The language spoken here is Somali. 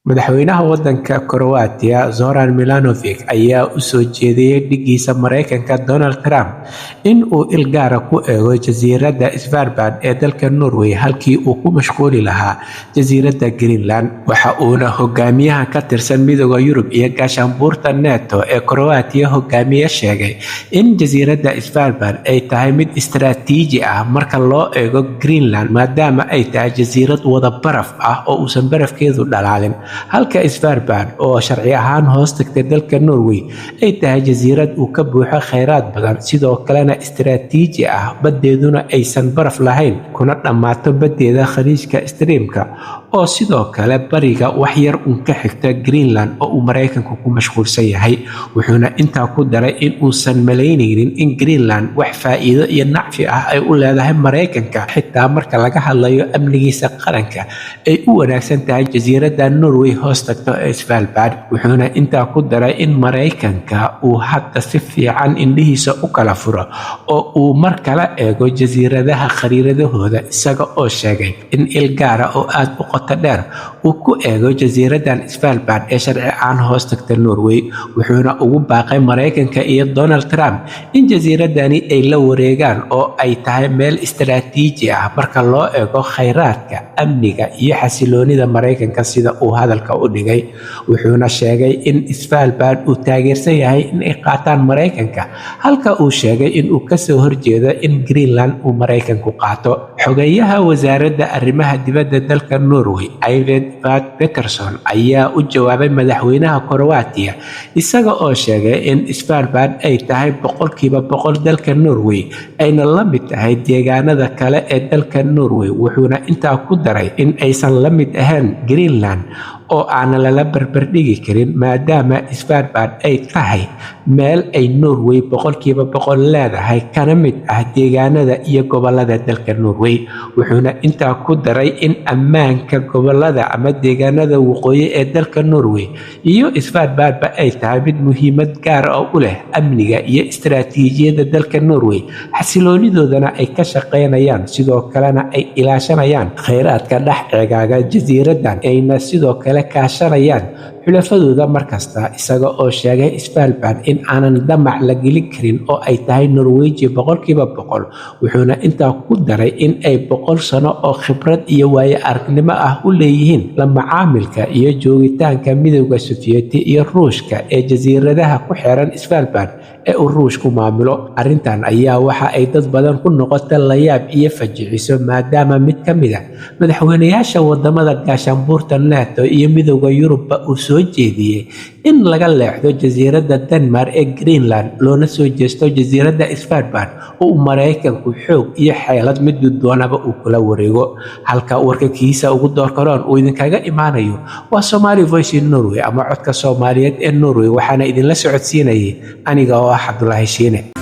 Madaxweynaha waddanka Croatia Zoran Milanovic ayaa u soo jeediyay dhiggiisa Mareykanka Donald Trump in uu il gaar ah ku eego jasiiradda Svalbard ee dalka Norway halkii uu ku mashquuli lahaa jasiiradda Greenland. Waxa uuna hogaamiyaha ka tirsan Midowga Yurub iyo gaashaanbuurta NATO ee Croatia hogaamiye sheegay in jasiiradda Svalbard ay tahay mid istiraatiiji ah marka loo eego Greenland maadaama ay tahay jasiirad wada baraf ah oo uusan barafkeedu dhalaalin, halka Svalbard oo sharci ahaan hoos tagta dalka Norway ay tahay jasiirad uu ka buuxo kheyraad badan sidoo kalena istiraatiiji ah, baddeeduna aysan baraf lahayn kuna dhammaato baddeeda khaliijka Streamka oo sidoo kale bariga wax yar uun ka xigta Greenland oo uu Mareykanku ku mashquulsan yahay. Wuxuuna intaa ku daray in uusan malaynaynin in Greenland wax faa'iido iyo nacfi ah ay u leedahay Mareykanka xitaa marka laga hadlayo amnigiisa qaranka ay u wanaagsan tahay jasiiradda Norway hoos tagto ee Svalbard. Wuxuuna intaa ku daray in Mareykanka uu hadda si fiican indhihiisa u kala furo oo uu mar kale eego jasiiradaha khariiradahooda, isaga oo sheegay in il gaar ah oo aad u qoto dheer uu ku eego jasiiraddan Svalbard ee sharci ahaan hoos tagta Norway. Wuxuuna ugu baaqay Mareykanka iyo Donald Trump in jasiiraddani ay la wareegaan oo ay tahay meel istiraatiiji ah marka loo eego kheyraadka, amniga iyo xasiloonida Mareykanka sida uu hadalka u dhigay. Wuxuuna sheegay in Svalbard uu taageersan yahay in ay qaataan Mareykanka, halka uu sheegay in uu kasoo horjeedo in Greenland uu Mareykanku qaato. Xogeyaha wasaaradda arrimaha dibadda dalka Norway Eivind Vad Petersson ayaa u jawaabay madaxweynaha Croatia isaga oo sheegay in Svalbard ay tahay boqolkiiba boqol dalka Norway ayna la mid tahay deegaanada kale ee dalka Norway. Wuxuuna intaa ku daray in aysan la mid ahayn Greenland oo aan lala barbardhigi karin maadaama Svalbard ay tahay meel ay Norway boqolkiiba boqol leedahay kana mid ah deegaanada iyo gobollada dalka Norway. Wuxuuna intaa ku daray in ammaanka gobollada ama deegaanada waqooyi ee dalka Norway iyo Svalbard ay tahay mid muhiimad gaar ah u leh amniga iyo istiraatiijiyadda dalka Norway, xasiloonidoodana ay ka shaqeynayaan sidoo kalena ay ilaashanayaan kheyraadka dhex eegaaga jasiiraddan ayna sidoo kale kaashanayaan xulafadooda markasta, isaga oo sheegay Svalbard in aanan damac la gelin karin oo ay tahay Norweji boqolkiiba boqol. Wuxuuna intaa ku daray in ay 100 sano oo khibrad iyo waayo aragnimo ah u leeyihiin la macaamilka iyo joogitaanka Midowga Sofiyeeti iyo Ruushka ee jasiiradaha ku xeeran Svalbard ee uu Ruushku maamulo. Arrintan ayaa waxa ay dad badan ku noqotay layaab iyo fajiciso maadaama mid ka mid ah madaxweynayaasha wadamada gaashaanbuurta NATO iyo Midowga Yurub uu soo jeediyay in laga leexdo jasiiradda Denmark ee Greenland loona soo jeesto jasiiradda Svalbard oo uu Mareykanku xoog iyo xeelad mid doonaba uu kula wareego. Halka warkiisa ugu doorkaroon uu idinkaga imaanayo waa Somali Voice in Norway ama codka Soomaaliyeed ee Norway, waxaana idinla socodsiinayay aniga oo ah Cabdullaahi Shiine.